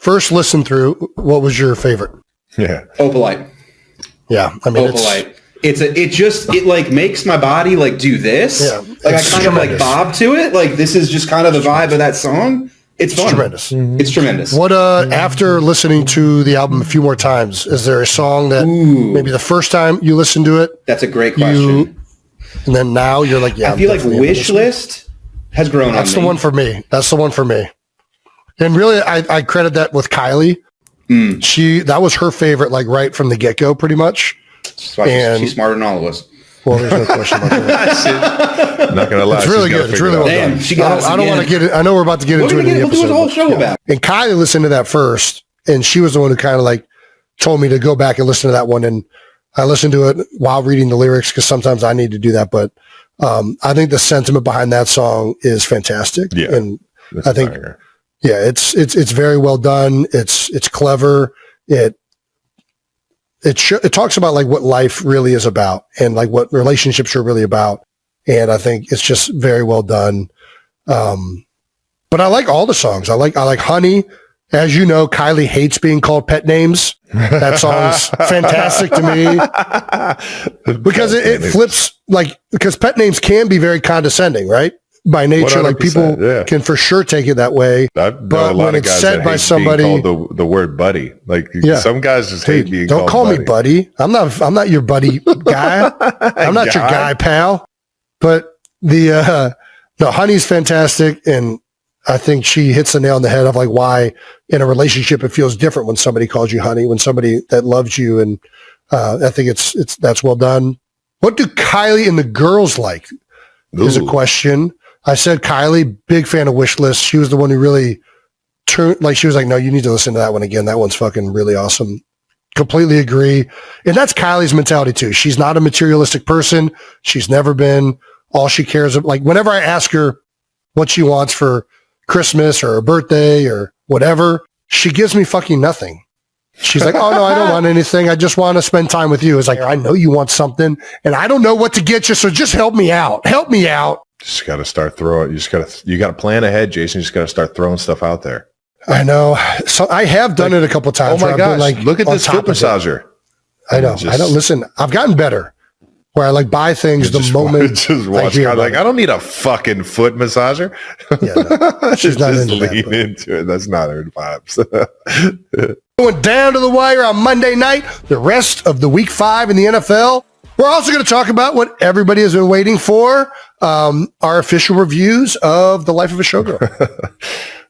first listen through, what was your favorite? Yeah. Opalite. Yeah. I mean, Opalite. It like makes my body like do this. Yeah, like I kind of like bob to it. Like this is just kind of the vibe of that song. It's fun. Tremendous. It's tremendous. What after listening to the album a few more times, is there a song that maybe the first time you listened to it? That's a great question. And then now you're like, yeah. I feel like Wish List has grown on me. That's the one for me. That's the one for me. And really, I credit that with Kylie. That was her favorite, like right from the get-go, pretty much. And she's smarter than all of us. Well, there's no question about that. Not gonna lie, it's really good. It's really well done. I don't want to get it. I know we're about to get into it in the episode. We'll do a whole show about. And Kylie listened to that first, and she was the one who kind of like told me to go back and listen to that one. And I listened to it while reading the lyrics because sometimes I need to do that. But I think the sentiment behind that song is fantastic. Yeah, and I think, it's very well done. It's clever. It talks about like what life really is about and like what relationships are really about. And I think it's just very well done. But I like all the songs. I like Honey. As you know, Kylie hates being called pet names. That song's fantastic to me because it flips because pet names can be very condescending, right? By nature, like people can for sure take it that way. But when it's said by somebody, called the word buddy, like some guys just hate being don't called call me buddy. I'm not your buddy guy. I'm not your guy pal. But the Honey's fantastic, and I think she hits the nail on the head of like why in a relationship it feels different when somebody calls you honey, when somebody that loves you, and I think that's well done. What do Kylie and the girls like? Is a question. I said Kylie, big fan of Wish List. She was the one who really turned, like, she was like, no, you need to listen to that one again. That one's fucking really awesome. Completely agree. And that's Kylie's mentality too. She's not a materialistic person. She's never been. All she cares about, like, whenever I ask her what she wants for Christmas or a birthday or whatever, she gives me fucking nothing. She's like, oh no, I don't want anything. I just want to spend time with you. It's like, I know you want something and I don't know what to get you. So just help me out. Help me out. Just got to start throwing. You got to plan ahead, Jason. You just got to start throwing stuff out there. I know. So I have done it a couple times. Oh my gosh! Like, look at this foot massager. I know. I don't listen. I've gotten better. Where I like buy things the moment. Just watch. I don't need a fucking foot massager. Yeah, no, she's not just into lean that, into it. That's not her vibes. Going down to the wire on Monday night. The rest of the Week 5 in the NFL. We're also going to talk about what everybody has been waiting for, our official reviews of The Life of a Showgirl.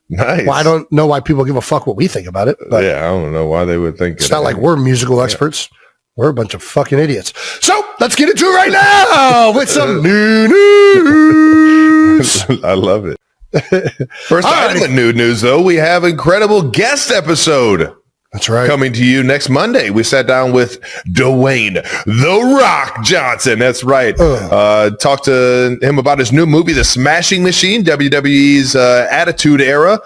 Nice. Well, I don't know why people give a fuck what we think about it. But yeah, I don't know why they would think it's not like we're musical experts. We're a bunch of fucking idiots. So let's get into it right now with some new news. I love it. First item of new news, though, we have incredible guest episode. That's right. Coming to you next Monday. We sat down with Dwayne "The Rock" Johnson. That's right. Talked to him about his new movie, The Smashing Machine, WWE's Attitude Era,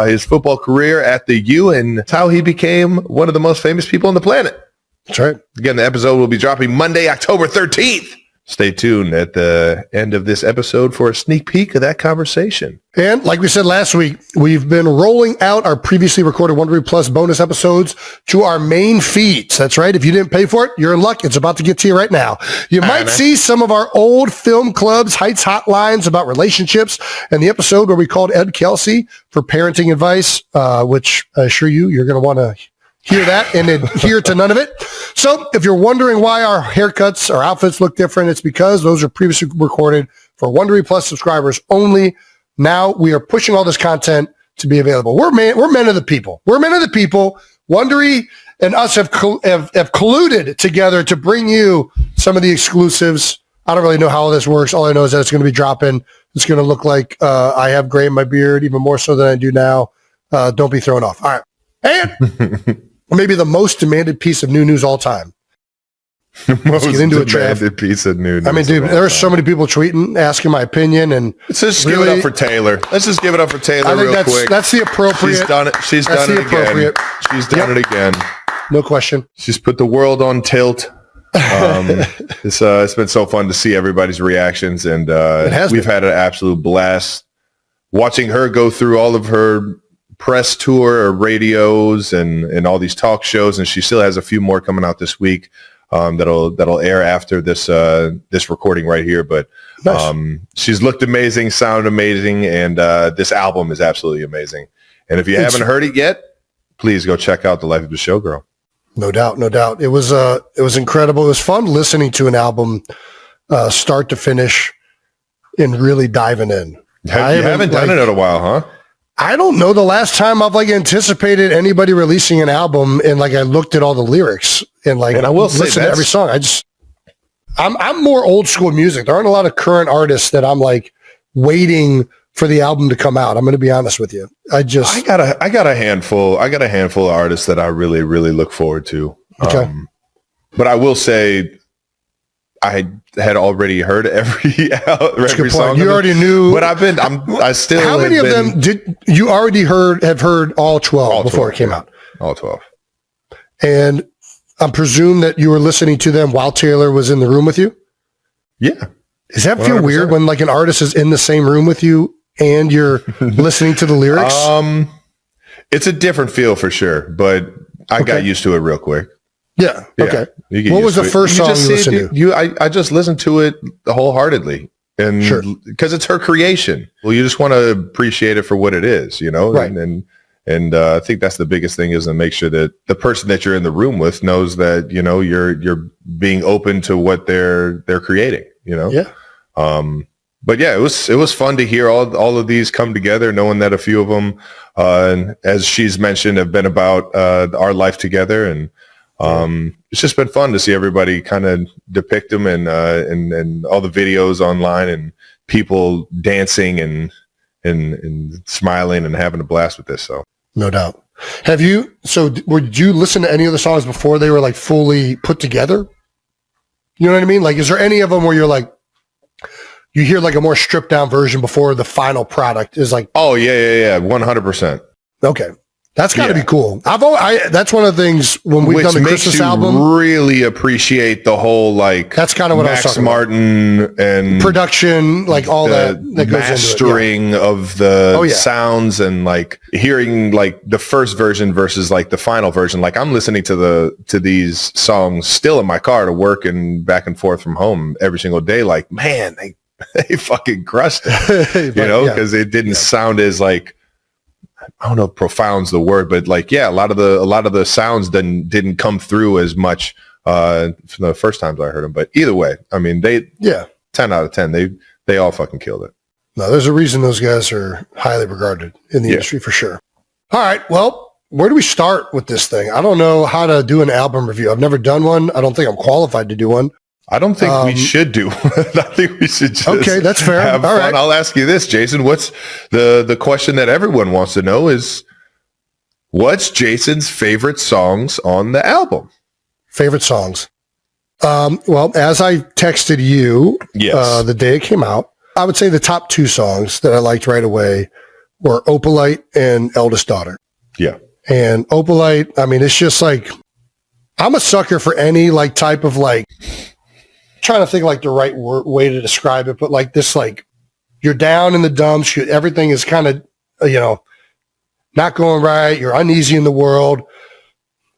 his football career at the U, and how he became one of the most famous people on the planet. That's right. Again, the episode will be dropping Monday, October 13th. Stay tuned at the end of this episode for a sneak peek of that conversation. And like we said last week, we've been rolling out our previously recorded Wondery Plus bonus episodes to our main feeds. That's right. If you didn't pay for it, you're in luck. It's about to get to you right now. You might see some of our old Film Club's Heights hotlines about relationships and the episode where we called Ed Kelce for parenting advice, which I assure you, you're going to want to hear that and adhere to none of it. So if you're wondering why our haircuts, our outfits look different, it's because those are previously recorded for Wondery Plus subscribers only. Now we are pushing all this content to be available. We're men of the people. We're men of the people. Wondery and us have colluded together to bring you some of the exclusives. I don't really know how all this works. All I know is that it's going to be dropping. It's going to look like I have gray in my beard, even more so than I do now. Don't be thrown off. All right. And maybe the most demanded piece of new news all time. Most demanded piece of new news. I mean, dude, there are so many people tweeting, asking my opinion, and let's just give it up for Taylor. Let's just give it up for Taylor real quick. That's the appropriate. She's done it. She's done it again. She's done it again. No question. She's put the world on tilt. It's been so fun to see everybody's reactions, and we've had an absolute blast watching her go through all of her press tour or radios and all these talk shows, and she still has a few more coming out this week that'll air after this recording right here. But nice. She's looked amazing, sounded amazing, and this album is absolutely amazing. And if you haven't heard it yet, please go check out The Life of a Showgirl. No doubt, no doubt. It was incredible. It was fun listening to an album start to finish and really diving in. You haven't done it in a while, huh? I don't know the last time I've anticipated anybody releasing an album and I looked at all the lyrics and I will listen to every song. I'm more old school music. There aren't a lot of current artists that I'm waiting for the album to come out. I'm going to be honest with you. I got a handful of artists that I really, really look forward to. Okay. But I will say I had already heard every song. You already knew, but I still. How many of them did you already have heard all 12 before it came out? All 12. And I presume that you were listening to them while Taylor was in the room with you? Yeah. Does that feel 100%. Weird when an artist is in the same room with you and you're listening to the lyrics? It's a different feel for sure, but I got used to it real quick. Yeah. Okay. What was the first song you listened to? I just listened to it wholeheartedly, and because it's her creation. Well, you just want to appreciate it for what it is, right? And I think that's the biggest thing, is to make sure that the person that you're in the room with knows that you're being open to what they're creating. Yeah. But yeah, it was fun to hear all of these come together, knowing that a few of them, as she's mentioned, have been about our life together, and it's just been fun to see everybody kind of depict them and all the videos online and people dancing and smiling and having a blast with this. So no doubt. Did you listen to any of the songs before they were fully put together? You know what I mean? Is there any of them where you're you hear a more stripped down version before the final product is oh yeah, 100%. Okay. That's got to be cool. That's one of the things when we've done the Christmas album. Really appreciate the whole that's kind of what Max I was talking Martin about. And production, all that goes mastering into it. Of the sounds and hearing the first version versus the final version. I'm listening to these songs still in my car to work and back and forth from home every single day. Man, they fucking crushed it, because it didn't sound as I don't know if profound's the word, but a lot of the sounds didn't come through as much from the first times I heard them. But either way, I mean, 10 out of 10, they all fucking killed it. No, there's a reason those guys are highly regarded in the industry for sure. All right, well, where do we start with this thing? I don't know how to do an album review. I've never done one. I don't think I'm qualified to do one. I don't think we should do. I think we should just that's fair. Have all fun. Right. I'll ask you this, Jason. What's the question that everyone wants to know is, what's Jason's favorite songs on the album? Favorite songs? Well, as I texted you the day it came out, I would say the top two songs that I liked right away were Opalite and Eldest Daughter. Yeah. And Opalite, I mean, it's just I'm a sucker for any type of trying to think the right way to describe it, but this you're down in the dumps, everything is kind of not going right, you're uneasy in the world,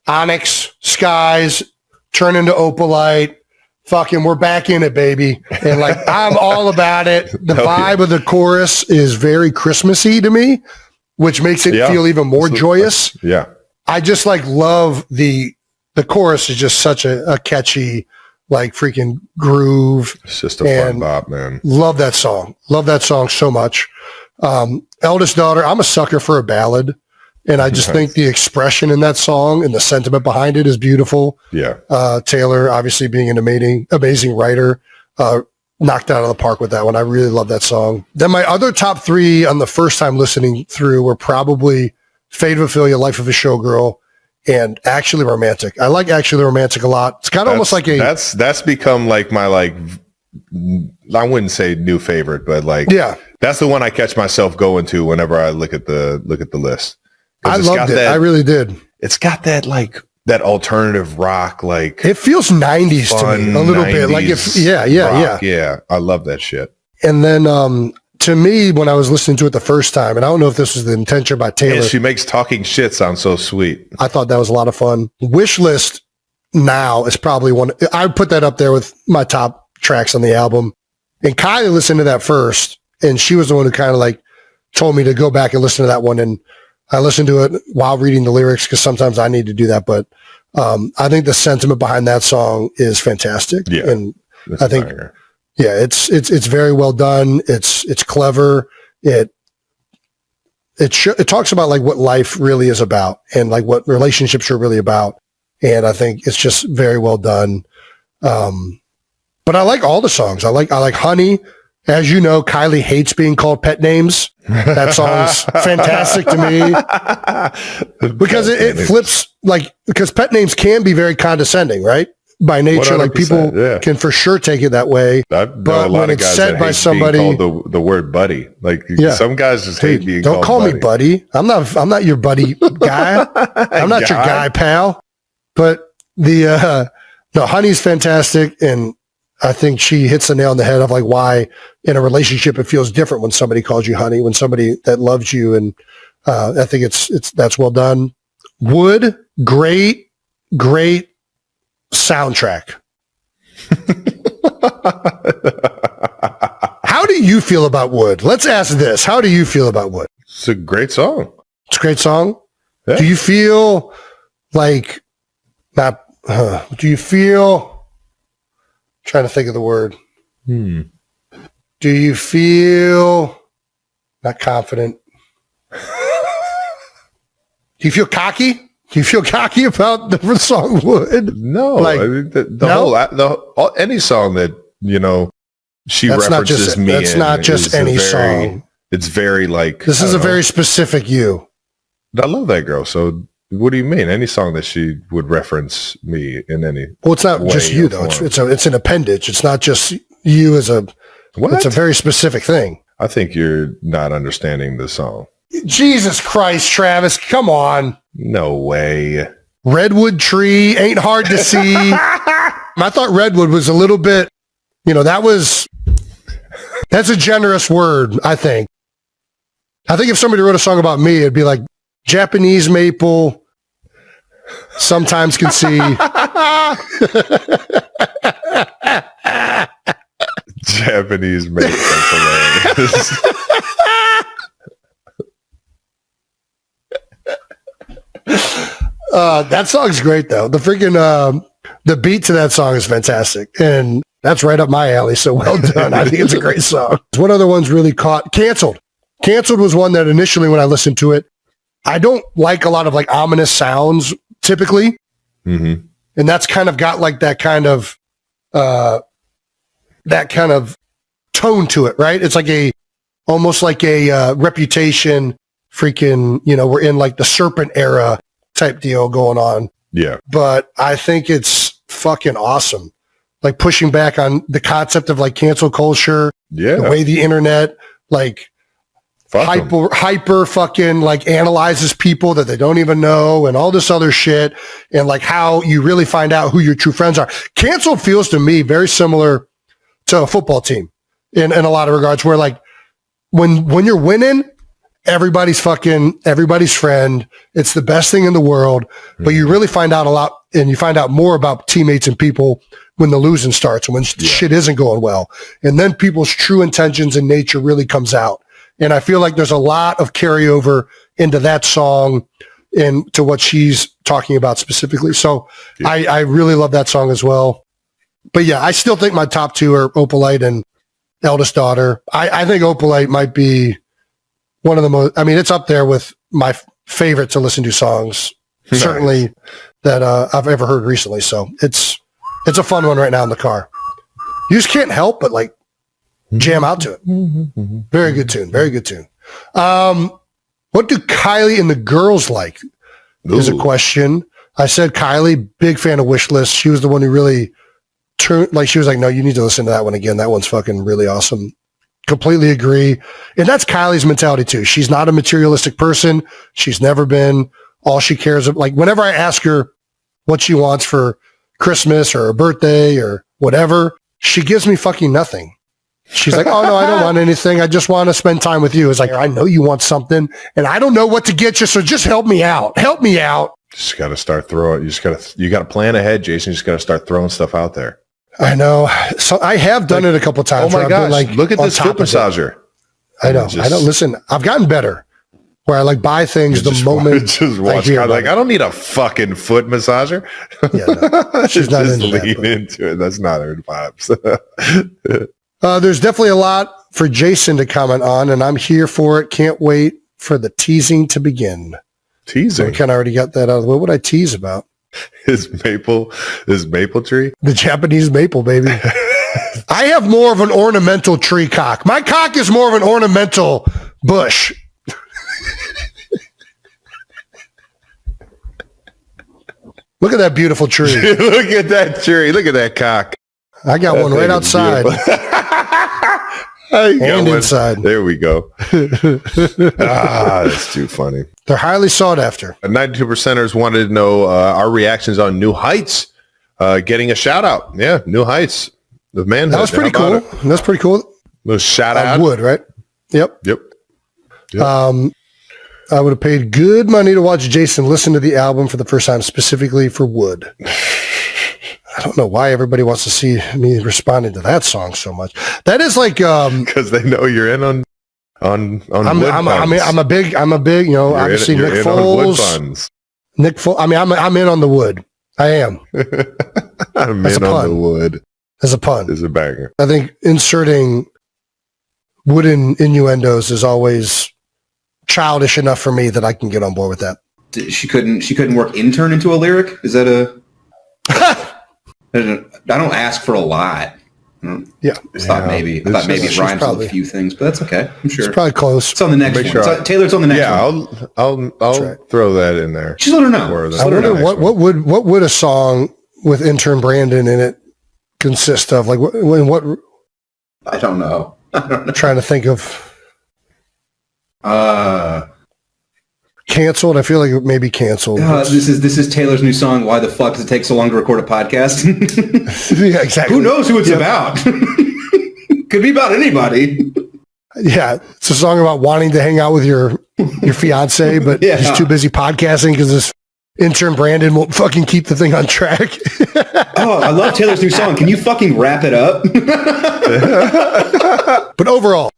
Onyx Skies turn into Opalite, fucking we're back in it, baby, and I'm all about it. The vibe of the chorus is very Christmassy to me, which makes it feel even more joyous. I just love the chorus is just such a catchy freaking groove. It's just a fun bop, man. Love that song. Love that song so much. Eldest Daughter, I'm a sucker for a ballad. And I just think the expression in that song and the sentiment behind it is beautiful. Yeah. Taylor, obviously being an amazing writer, knocked out of the park with that one. I really love that song. Then my other top three on the first time listening through were probably Fate of Ophelia, Life of a Showgirl, and Actually Romantic. I like Actually Romantic a lot. It's kind of almost that's become my I wouldn't say new favorite, but that's the one I catch myself going to whenever I look at the list. I loved it. I really did. It's got that that alternative rock, it feels 90s to me a little bit. Yeah. I love that shit. And then to me, when I was listening to it the first time, and I don't know if this was the intention by Taylor. Yeah, she makes talking shit sound so sweet. I thought that was a lot of fun. Wishlist now is probably one. I would put that up there with my top tracks on the album. And Kylie listened to that first, and she was the one who kind of like told me to go back and listen to that one. And I listened to it while reading the lyrics because sometimes I need to do that. But I think the sentiment behind that song is fantastic. Yeah, and I think, yeah, it's very well done. It's clever. It talks about like what life really is about and like what relationships are really about. And I think it's just very well done. But I like all the songs. I like Honey. As you know, Kylie hates being called pet names. That song's fantastic to me because it flips like, because pet names can be very condescending, right? By nature, like people can for sure take it that way. But when it's said by somebody, called the word buddy, like some guys just hate being don't called call me buddy. I'm not your buddy guy. I'm not your guy pal. But the Honey's fantastic, and I think she hits the nail on the head of like why in a relationship it feels different when somebody calls you honey, when somebody that loves you, and I think that's well done. Wood, great soundtrack. How do you feel about Wood? Let's ask this. How do you feel about Wood? It's a great song. It's a great song. Yeah. Do you feel like do you feel, trying to think of the word. Do you feel not confident? Do you feel cocky? Do you feel cocky about the song Wood? No, like I mean, any song that she that's references me. That's not just any song. It's very like this is a very specific you. I love that girl. So what do you mean? Any song that she would reference me in any? Well, it's not just you though. It's an appendage. It's not just you as a. What? It's a very specific thing. I think you're not understanding the song. Jesus Christ, Travis, come on. No way. Redwood tree ain't hard to see. I thought redwood was a little bit, that's a generous word, I think. I think if somebody wrote a song about me, it'd be like Japanese maple, sometimes can see. Japanese maple. That song's great though. The freaking the beat to that song is fantastic, and that's right up my alley. So well done. I think it's a great song. What other ones really caught? Canceled was one that initially when I listened to it, I don't like a lot of like ominous sounds typically, and that's kind of got like that kind of tone to it, right? It's like almost like a Reputation freaking, we're in like the Serpent era type deal going on. Yeah. But I think it's fucking awesome. Like pushing back on the concept of like cancel culture. Yeah. The way the internet like hyper fucking like analyzes people that they don't even know and all this other shit. And like how you really find out who your true friends are. Canceled feels to me very similar to a football team in a lot of regards, where like when you're winning, everybody's friend. It's the best thing in the world, but you really find out a lot, and you find out more about teammates and people when the losing starts, when shit isn't going well. And then people's true intentions and nature really comes out. And I feel like there's a lot of carryover into that song and to what she's talking about specifically. So I really love that song as well. But yeah, I still think my top two are Opalite and Eldest Daughter. I think Opalite might be one of the most, it's up there with my favorite to listen to songs, certainly that I've ever heard recently. So it's a fun one right now in the car. You just can't help but like jam out to it. Very good tune. Very good tune. What do Kylie and the girls like? Is a question. I said Kylie, big fan of Wishlist. She was the one who really turned, like she was like, no, you need to listen to that one again. That one's fucking really awesome. Completely agree. And that's Kylie's mentality too. She's not a materialistic person. She's never been. All she cares about, like whenever I ask her what she wants for Christmas or her birthday or whatever, she gives me fucking nothing. She's like, oh, no, I don't want anything. I just want to spend time with you. It's like, I know you want something, and I don't know what to get you, so just help me out. Help me out. Just got to start throwing. You got to plan ahead, Jason. You just got to start throwing stuff out there. I know. So I have done it a couple times. Oh, my gosh. Look at this foot massager. I know. Listen, I've gotten better where I like buy things the moment just watch I don't need a fucking foot massager. Yeah, no, she's not just into lean into it. That's not her vibes. There's definitely a lot for Jason to comment on, and I'm here for it. Can't wait for the teasing to begin. Teasing? We kind of already got that out of the way. What would I tease about? His maple tree? The Japanese maple, baby. I have more of an ornamental tree cock. My cock is more of an ornamental bush. Look at that beautiful tree. Look at that tree. Look at that cock. I got one right outside. And inside. There we go. That's too funny. They're highly sought after. 92%ers wanted to know our reactions on New Heights getting a shout out. Yeah, New Heights. The manhood. That was pretty cool. That's pretty cool. Was shout out. Wood, right? Yep. Yep. I would have paid good money to watch Jason listen to the album for the first time, specifically for Wood. I don't know why everybody wants to see me responding to that song so much. That is like because they know you're in on I'm a big, you know, obviously Nick Foles. Nick Foles. I mean, I'm in on the Wood. I am. I'm in on the Wood. As a pun. Is a banger. I think inserting wooden innuendos is always childish enough for me that I can get on board with that. She couldn't work intern into a lyric? Is that a... I don't ask for a lot. Yeah. I thought maybe it rhymes with a few things, but that's okay. I'm sure. It's probably close. It's on the next one. Sure Taylor's on the next one. Yeah, I'll throw that in there. Just let her know. I wonder what would a song with intern Brandon in it consist of? Like what? I don't know. Trying to think of. Canceled. I feel like it may be canceled. This is Taylor's new song. Why the fuck does it take so long to record a podcast? Yeah, exactly. Who knows who it's about? Could be about anybody. Yeah, it's a song about wanting to hang out with your fiance, but he's too busy podcasting because this intern Brandon won't fucking keep the thing on track. Oh, I love Taylor's new song. Can you fucking wrap it up? But overall,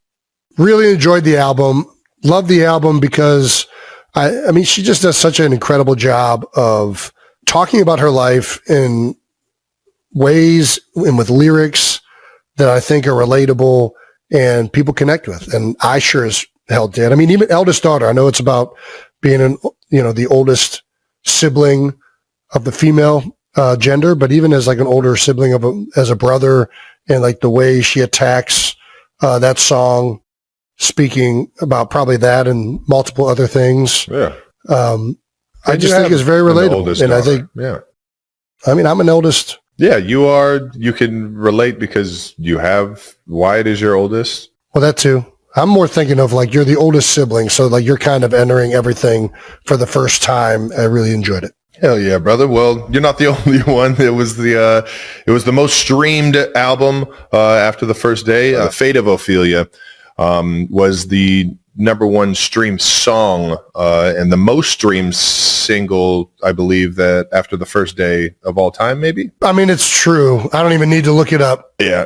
really enjoyed the album. Love the album because I mean, she just does such an incredible job of talking about her life in ways and with lyrics that I think are relatable and people connect with. And I sure as hell did. I mean, even eldest daughter, I know it's about being the oldest sibling of the female gender, but even as like an older sibling as a brother, and like the way she attacks that song, speaking about probably that and multiple other things. Yeah. I just think it's very relatable. And I think, I mean, I'm an eldest. Yeah, you are. You can relate because you have Wyatt is your oldest. Well, that too. I'm more thinking of like you're the oldest sibling. So like you're kind of entering everything for the first time. I really enjoyed it. Hell yeah, brother. Well, you're not the only one. It was the most streamed album after the first day. Fate of Ophelia was the number one streamed song and the most streamed single, I believe, that after the first day of all time, maybe. I mean, it's true. I don't even need to look it up. Yeah.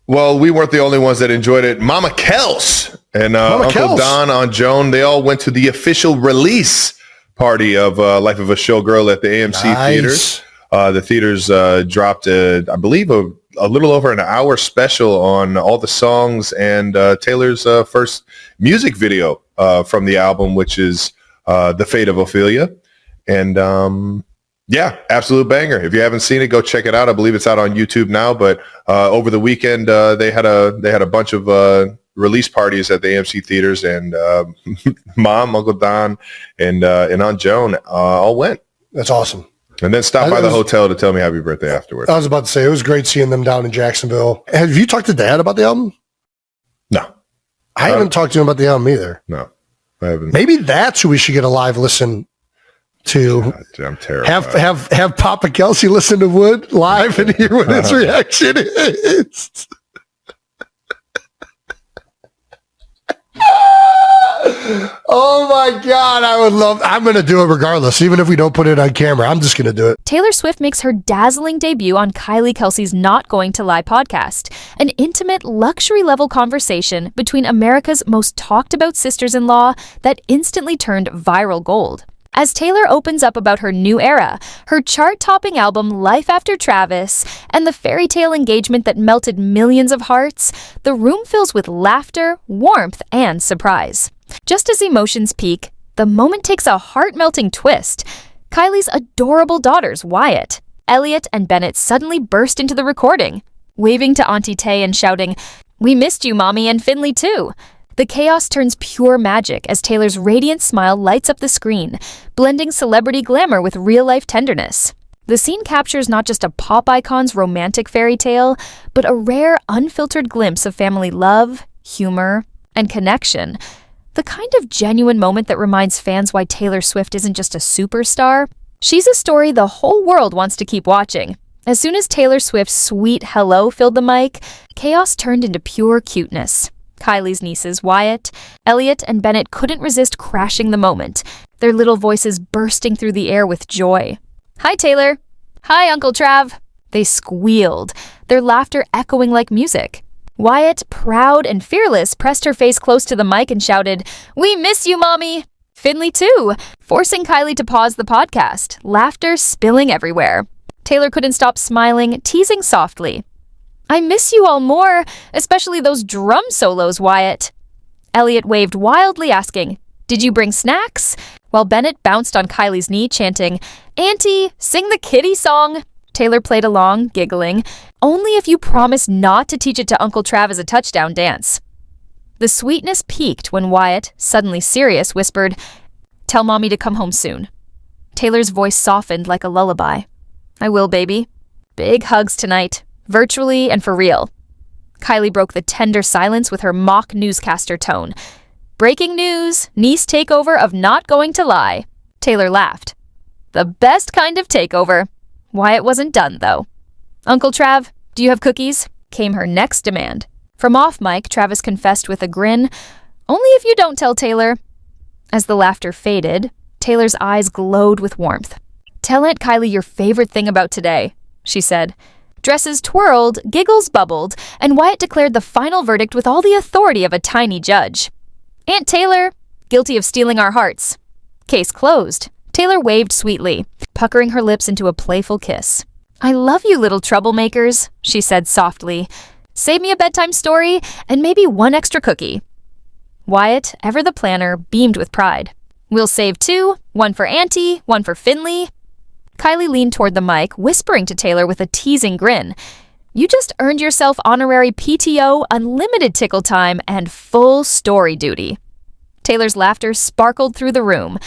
Well, we weren't the only ones that enjoyed it. Mama Kelce and Uncle Don on Joan, they all went to the official release party of Life of a Showgirl at the AMC theaters. The theaters dropped, I believe, a little over an hour special on all the songs and Taylor's first music video from the album, which is The Fate of Ophelia. And yeah, absolute banger. If you haven't seen it, go check it out. I believe it's out on YouTube now, but over the weekend they had a bunch of release parties at the AMC theaters, and Mom, Uncle Don, and Aunt Joan all went. That's awesome. And then stopped by the hotel to tell me happy birthday afterwards. I was about to say, it was great seeing them down in Jacksonville. Have you talked to Dad about the album? No. I haven't talked to him about the album either. No, I haven't. Maybe that's who we should get a live listen to I'm terrified. have Papa Kelce listen to Wood live and hear what his reaction is. Oh my God, I'm going to do it regardless, even if we don't put it on camera. I'm just going to do it. Taylor Swift makes her dazzling debut on Kylie Kelce's Not Going to Lie podcast, an intimate, luxury-level conversation between America's most talked-about sisters-in-law that instantly turned viral gold. As Taylor opens up about her new era, her chart-topping album Life After Travis, and the fairy tale engagement that melted millions of hearts, the room fills with laughter, warmth, and surprise. Just as emotions peak, the moment takes a heart-melting twist. Kylie's adorable daughters, Wyatt, Elliot, and Bennett suddenly burst into the recording, waving to Auntie Tay and shouting, "We missed you, Mommy, and Finley too." The chaos turns pure magic as Taylor's radiant smile lights up the screen, blending celebrity glamour with real-life tenderness. The scene captures not just a pop icon's romantic fairy tale, but a rare, unfiltered glimpse of family love, humor, and connection. The kind of genuine moment that reminds fans why Taylor Swift isn't just a superstar. She's a story the whole world wants to keep watching. As soon as Taylor Swift's sweet hello filled the mic, chaos turned into pure cuteness. Kylie's nieces, Wyatt, Elliot, and Bennett couldn't resist crashing the moment, their little voices bursting through the air with joy. "Hi, Taylor." "Hi, Uncle Trav." They squealed, their laughter echoing like music. Wyatt, proud and fearless, pressed her face close to the mic and shouted, "We miss you, Mommy!" Finley, too, forcing Kylie to pause the podcast, laughter spilling everywhere. Taylor couldn't stop smiling, teasing softly. "I miss you all more, especially those drum solos, Wyatt." Elliot waved wildly, asking, "Did you bring snacks?" While Bennett bounced on Kylie's knee, chanting, "Auntie, sing the kitty song." Taylor played along, giggling, "Only if you promise not to teach it to Uncle Trav as a touchdown dance." The sweetness peaked when Wyatt, suddenly serious, whispered, "Tell Mommy to come home soon." Taylor's voice softened like a lullaby. "I will, baby. Big hugs tonight, virtually and for real." Kylie broke the tender silence with her mock newscaster tone. "Breaking news, niece takeover of Not Going to Lie." Taylor laughed. "The best kind of takeover." Wyatt wasn't done, though. "Uncle Trav, do you have cookies?" came her next demand. From off mic, Travis confessed with a grin, "Only if you don't tell Taylor." As the laughter faded, Taylor's eyes glowed with warmth. "Tell Aunt Kylie your favorite thing about today," she said. Dresses twirled, giggles bubbled, and Wyatt declared the final verdict with all the authority of a tiny judge. "Aunt Taylor, guilty of stealing our hearts." Case closed. Taylor waved sweetly, puckering her lips into a playful kiss. "I love you, little troublemakers," she said softly. "Save me a bedtime story and maybe one extra cookie." Wyatt, ever the planner, beamed with pride. "We'll save two, one for Auntie, one for Finley." Kylie leaned toward the mic, whispering to Taylor with a teasing grin, "You just earned yourself honorary PTO, unlimited tickle time, and full story duty." Taylor's laughter sparkled through the room.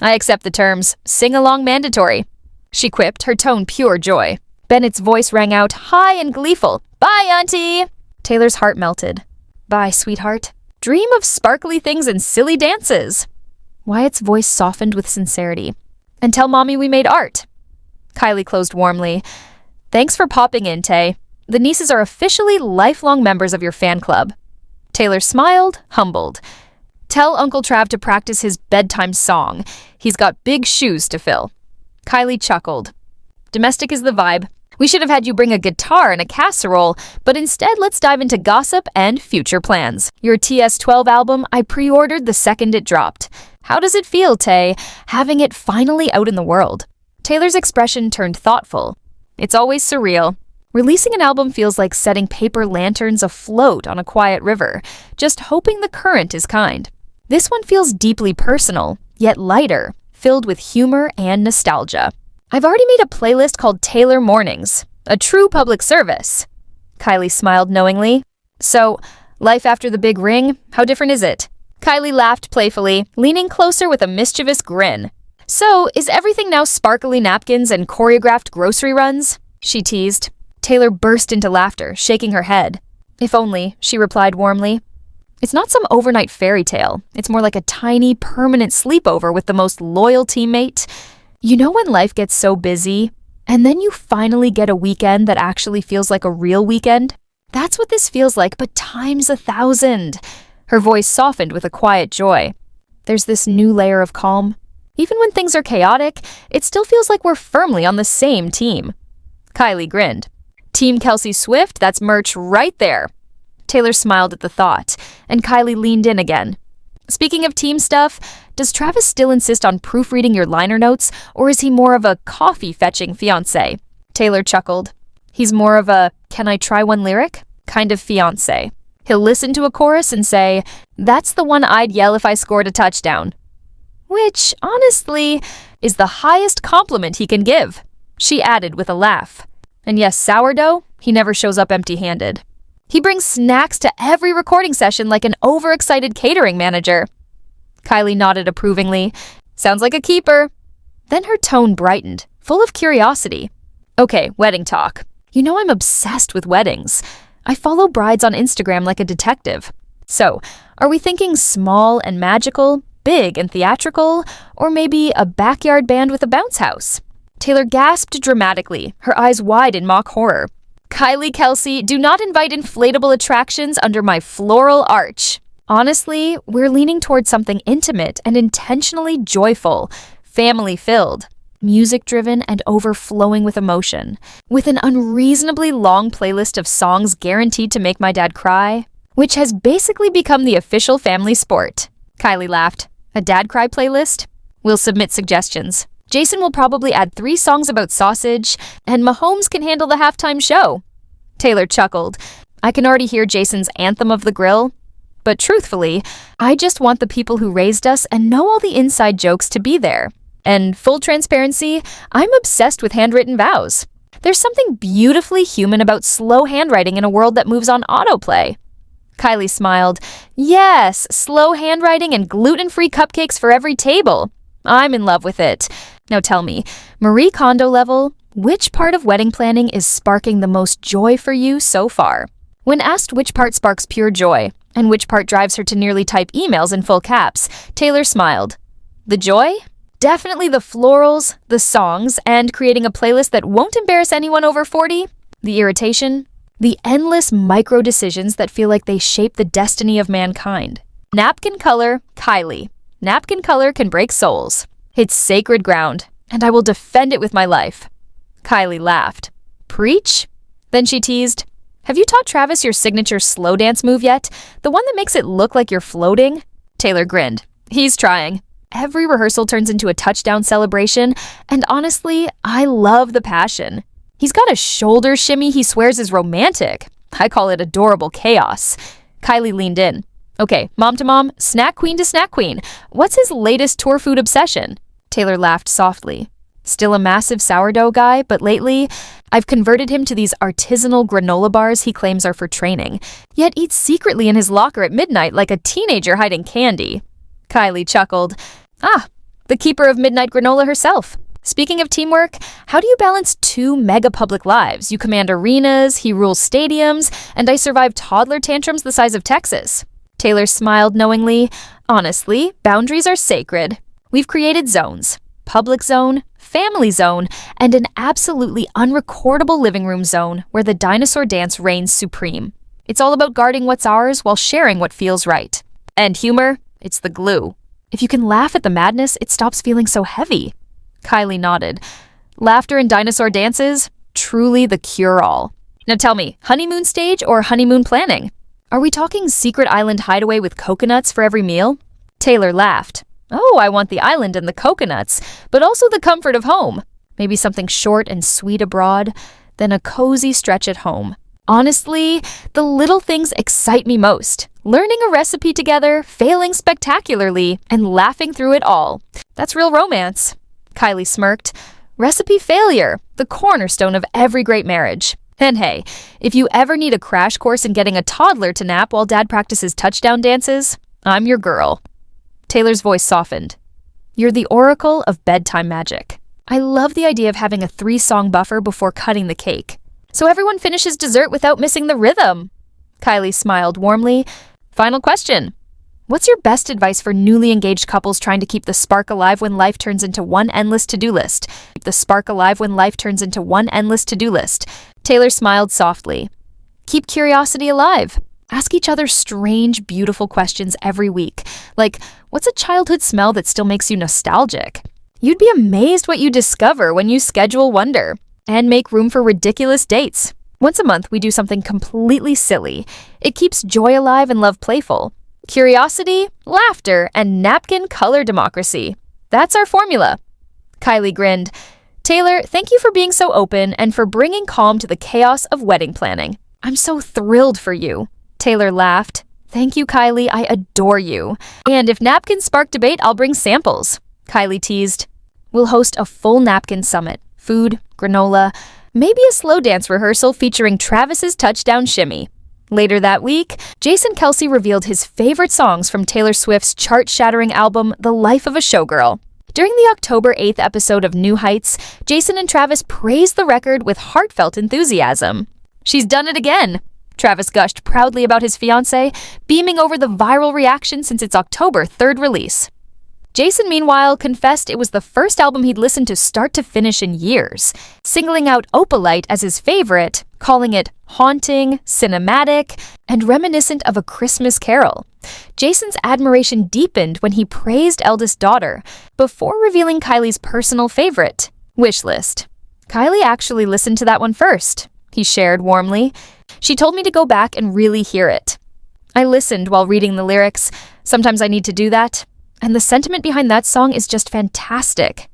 "I accept the terms. Sing-along mandatory," she quipped, her tone pure joy. Bennett's voice rang out, high and gleeful. "Bye, Auntie!" Taylor's heart melted. "Bye, sweetheart. Dream of sparkly things and silly dances." Wyatt's voice softened with sincerity. "And tell Mommy we made art." Kylie closed warmly. "Thanks for popping in, Tay. The nieces are officially lifelong members of your fan club." Taylor smiled, humbled. "Tell Uncle Trav to practice his bedtime song. He's got big shoes to fill." Kylie chuckled. "Domestic is the vibe. We should have had you bring a guitar and a casserole, but instead let's dive into gossip and future plans. Your TS12 album, I pre-ordered the second it dropped. How does it feel, Tay, having it finally out in the world?" Taylor's expression turned thoughtful. "It's always surreal. Releasing an album feels like setting paper lanterns afloat on a quiet river, just hoping the current is kind. This one feels deeply personal, yet lighter, filled with humor and nostalgia. I've already made a playlist called Taylor Mornings, a true public service." Kylie smiled knowingly. "So, life after the big ring, how different is it?" Kylie laughed playfully, leaning closer with a mischievous grin. "So, is everything now sparkly napkins and choreographed grocery runs?" she teased. Taylor burst into laughter, shaking her head. "If only," she replied warmly. "It's not some overnight fairy tale. It's more like a tiny, permanent sleepover with the most loyal teammate." You know when life gets so busy, and then you finally get a weekend that actually feels like a real weekend? That's what this feels like, but times 1,000. Her voice softened with a quiet joy. There's this new layer of calm. Even when things are chaotic, it still feels like we're firmly on the same team. Kylie grinned. Team Kelce Swift, that's merch right there. Taylor smiled at the thought, and Kylie leaned in again. Speaking of team stuff, does Travis still insist on proofreading your liner notes, or is he more of a coffee-fetching fiancé? Taylor chuckled. He's more of a, can I try one lyric? Kind of fiancé. He'll listen to a chorus and say, that's the one I'd yell if I scored a touchdown. Which, honestly, is the highest compliment he can give. She added with a laugh. And yes, sourdough, he never shows up empty-handed. He brings snacks to every recording session like an overexcited catering manager. Kylie nodded approvingly. Sounds like a keeper. Then her tone brightened, full of curiosity. Okay, wedding talk. You know I'm obsessed with weddings. I follow brides on Instagram like a detective. So, are we thinking small and magical, big and theatrical, or maybe a backyard band with a bounce house? Taylor gasped dramatically, her eyes wide in mock horror. Kylie Kelce, do not invite inflatable attractions under my floral arch. Honestly, we're leaning towards something intimate and intentionally joyful, family-filled, music-driven and overflowing with emotion, with an unreasonably long playlist of songs guaranteed to make my dad cry, which has basically become the official family sport. Kylie laughed. A dad cry playlist? We'll submit suggestions. Jason will probably add 3 songs about sausage, and Mahomes can handle the halftime show. Taylor chuckled. I can already hear Jason's anthem of the grill. But truthfully, I just want the people who raised us and know all the inside jokes to be there. And full transparency, I'm obsessed with handwritten vows. There's something beautifully human about slow handwriting in a world that moves on autoplay. Kylie smiled. Yes, slow handwriting and gluten-free cupcakes for every table. I'm in love with it. Now tell me, Marie Kondo level, which part of wedding planning is sparking the most joy for you so far? When asked which part sparks pure joy, and which part drives her to nearly type emails in full caps, Taylor smiled. The joy? Definitely the florals, the songs, and creating a playlist that won't embarrass anyone over 40. The irritation? The endless micro-decisions that feel like they shape the destiny of mankind. Napkin color, Kylie. Napkin color can break souls. It's sacred ground, and I will defend it with my life. Kylie laughed. Preach? Then she teased, have you taught Travis your signature slow dance move yet? The one that makes it look like you're floating? Taylor grinned. He's trying. Every rehearsal turns into a touchdown celebration, and honestly, I love the passion. He's got a shoulder shimmy he swears is romantic. I call it adorable chaos. Kylie leaned in. Okay, mom to mom, snack queen to snack queen. What's his latest tour food obsession? Taylor laughed softly. Still a massive sourdough guy, but lately, I've converted him to these artisanal granola bars he claims are for training, yet eats secretly in his locker at midnight like a teenager hiding candy. Kylie chuckled. Ah, the keeper of midnight granola herself. Speaking of teamwork, how do you balance 2 mega public lives? You command arenas, he rules stadiums, and I survive toddler tantrums the size of Texas. Taylor smiled knowingly. Honestly, boundaries are sacred. We've created zones. Public zone, family zone, and an absolutely unrecordable living room zone where the dinosaur dance reigns supreme. It's all about guarding what's ours while sharing what feels right. And humor, it's the glue. If you can laugh at the madness, it stops feeling so heavy. Kylie nodded. Laughter and dinosaur dances, truly the cure-all. Now tell me, honeymoon stage or honeymoon planning? Are we talking secret island hideaway with coconuts for every meal? Taylor laughed. Oh, I want the island and the coconuts, but also the comfort of home. Maybe something short and sweet abroad, then a cozy stretch at home. Honestly, the little things excite me most. Learning a recipe together, failing spectacularly, and laughing through it all. That's real romance. Kylie smirked. Recipe failure, the cornerstone of every great marriage. And hey, if you ever need a crash course in getting a toddler to nap while dad practices touchdown dances, I'm your girl. Taylor's voice softened. You're the oracle of bedtime magic. I love the idea of having a 3-song buffer before cutting the cake, so everyone finishes dessert without missing the rhythm. Kylie smiled warmly. Final question. What's your best advice for newly engaged couples trying to keep the spark alive when life turns into one endless to-do list? Keep the spark alive when life turns into one endless to-do list. Taylor smiled softly. Keep curiosity alive. Ask each other strange, beautiful questions every week. Like, what's a childhood smell that still makes you nostalgic? You'd be amazed what you discover when you schedule wonder. And make room for ridiculous dates. Once a month, we do something completely silly. It keeps joy alive and love playful. Curiosity, laughter, and napkin color democracy. That's our formula. Kylie grinned. Taylor, thank you for being so open and for bringing calm to the chaos of wedding planning. I'm so thrilled for you. Taylor laughed. Thank you, Kylie. I adore you. And if napkins spark debate, I'll bring samples. Kylie teased. We'll host a full napkin summit. Food, granola, maybe a slow dance rehearsal featuring Travis's touchdown shimmy. Later that week, Jason Kelce revealed his favorite songs from Taylor Swift's chart-shattering album, The Life of a Showgirl. During the October 8th episode of New Heights, Jason and Travis praised the record with heartfelt enthusiasm. She's done it again. Travis gushed proudly about his fiancée, beaming over the viral reaction since its October 3rd release. Jason, meanwhile, confessed it was the first album he'd listened to start to finish in years, singling out Opalite as his favorite, calling it haunting, cinematic, and reminiscent of A Christmas Carol. Jason's admiration deepened when he praised eldest daughter, before revealing Kylie's personal favorite, Wishlist. Kylie actually listened to that one first, he shared warmly. She told me to go back and really hear it. I listened while reading the lyrics. Sometimes I need to do that. And the sentiment behind that song is just fantastic.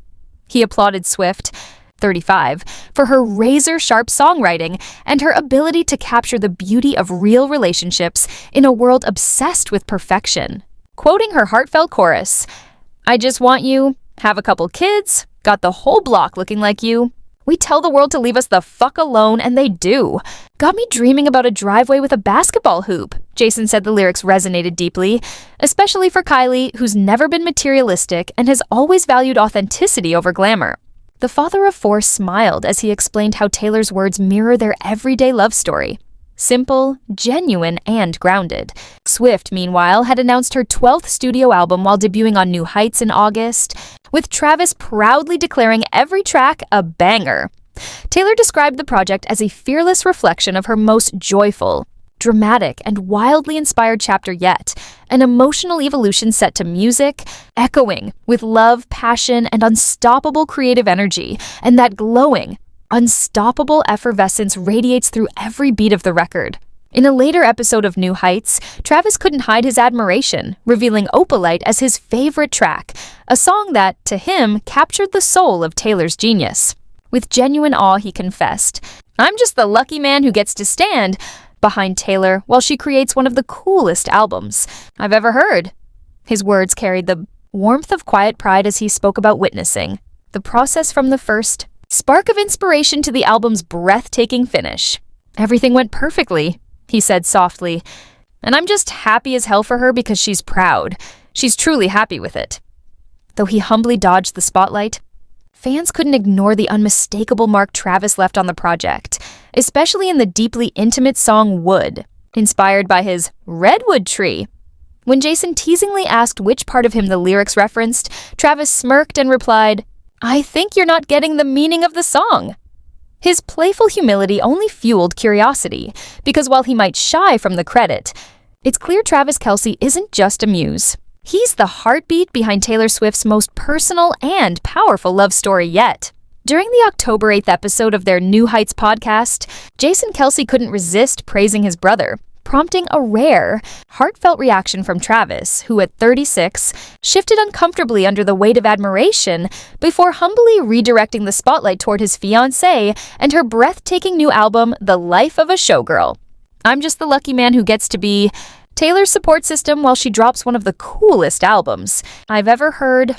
He applauded Swift, 35, for her razor-sharp songwriting and her ability to capture the beauty of real relationships in a world obsessed with perfection. Quoting her heartfelt chorus, I just want you, have a couple kids, got the whole block looking like you. We tell the world to leave us the fuck alone, and they do. Got me dreaming about a driveway with a basketball hoop. Jason said the lyrics resonated deeply, especially for Kylie, who's never been materialistic and has always valued authenticity over glamour. The father of four smiled as he explained how Taylor's words mirror their everyday love story. Simple, genuine, and grounded. Swift, meanwhile, had announced her 12th studio album while debuting on New Heights in August, with Travis proudly declaring every track a banger. Taylor described the project as a fearless reflection of her most joyful, dramatic, and wildly inspired chapter yet, an emotional evolution set to music, echoing with love, passion, and unstoppable creative energy, and that glowing, unstoppable effervescence radiates through every beat of the record. In a later episode of New Heights, Travis couldn't hide his admiration, revealing Opalite as his favorite track, a song that, to him, captured the soul of Taylor's genius. With genuine awe, he confessed, I'm just the lucky man who gets to stand behind Taylor while she creates one of the coolest albums I've ever heard. His words carried the warmth of quiet pride as he spoke about witnessing the process from the first spark of inspiration to the album's breathtaking finish. Everything went perfectly, he said softly, and I'm just happy as hell for her because she's proud. She's truly happy with it. Though he humbly dodged the spotlight, fans couldn't ignore the unmistakable mark Travis left on the project, especially in the deeply intimate song Wood, inspired by his redwood tree. When Jason teasingly asked which part of him the lyrics referenced, Travis smirked and replied, I think you're not getting the meaning of the song. His playful humility only fueled curiosity, because while he might shy from the credit, it's clear Travis Kelce isn't just a muse. He's the heartbeat behind Taylor Swift's most personal and powerful love story yet. During the October 8th episode of their New Heights podcast, Jason Kelce couldn't resist praising his brother, prompting a rare, heartfelt reaction from Travis, who at 36, shifted uncomfortably under the weight of admiration before humbly redirecting the spotlight toward his fiancée and her breathtaking new album, The Life of a Showgirl. I'm just the lucky man who gets to be Taylor's support system while she drops one of the coolest albums I've ever heard.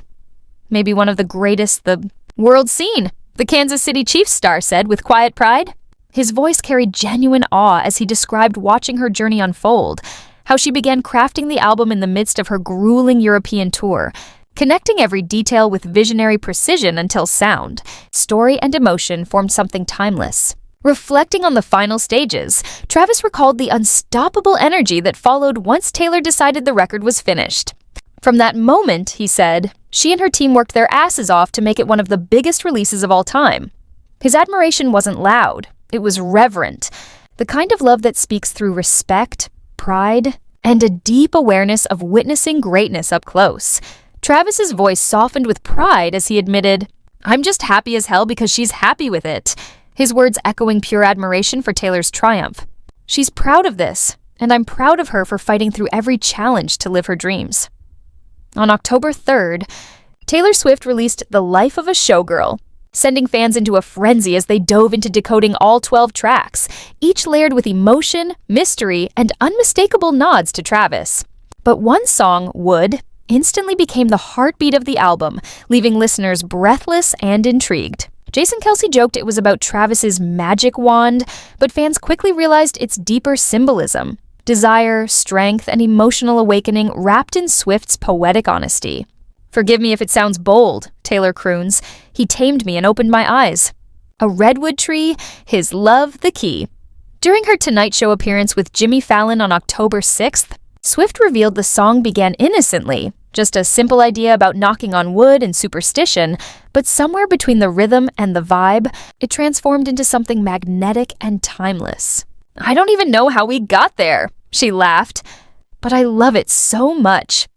Maybe one of the greatest the world's seen, the Kansas City Chiefs star said with quiet pride. His voice carried genuine awe as he described watching her journey unfold, how she began crafting the album in the midst of her grueling European tour, connecting every detail with visionary precision until sound, story, and emotion formed something timeless. Reflecting on the final stages, Travis recalled the unstoppable energy that followed once Taylor decided the record was finished. From that moment, he said, she and her team worked their asses off to make it one of the biggest releases of all time. His admiration wasn't loud, it was reverent, the kind of love that speaks through respect, pride, and a deep awareness of witnessing greatness up close. Travis's voice softened with pride as he admitted, "I'm just happy as hell because she's happy with it," his words echoing pure admiration for Taylor's triumph. "She's proud of this, and I'm proud of her for fighting through every challenge to live her dreams." On October 3rd, Taylor Swift released The Life of a Showgirl, sending fans into a frenzy as they dove into decoding all 12 tracks, each layered with emotion, mystery, and unmistakable nods to Travis. But one song, Wood, instantly became the heartbeat of the album, leaving listeners breathless and intrigued. Jason Kelce joked it was about Travis's magic wand, but fans quickly realized its deeper symbolism: desire, strength, and emotional awakening wrapped in Swift's poetic honesty. "Forgive me if it sounds bold," Taylor croons. "He tamed me and opened my eyes. A redwood tree, his love the key." During her Tonight Show appearance with Jimmy Fallon on October 6th, Swift revealed the song began innocently, just a simple idea about knocking on wood and superstition, but somewhere between the rhythm and the vibe, it transformed into something magnetic and timeless. "I don't even know how we got there," she laughed, "but I love it so much."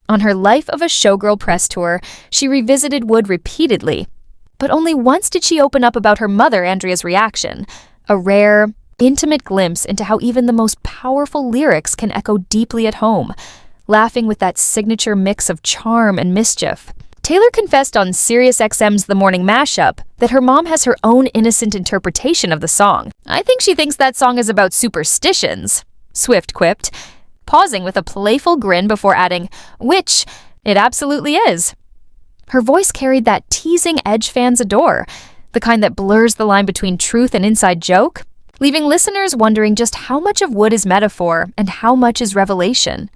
On her Life of a Showgirl press tour, she revisited Wood repeatedly, but only once did she open up about her mother, Andrea's reaction, a rare, intimate glimpse into how even the most powerful lyrics can echo deeply at home, laughing with that signature mix of charm and mischief. Taylor confessed on SiriusXM's The Morning Mashup that her mom has her own innocent interpretation of the song. "I think she thinks that song is about superstitions," Swift quipped, pausing with a playful grin before adding, "which it absolutely is." Her voice carried that teasing edge fans adore, the kind that blurs the line between truth and inside joke, leaving listeners wondering just how much of Wood is metaphor and how much is revelation.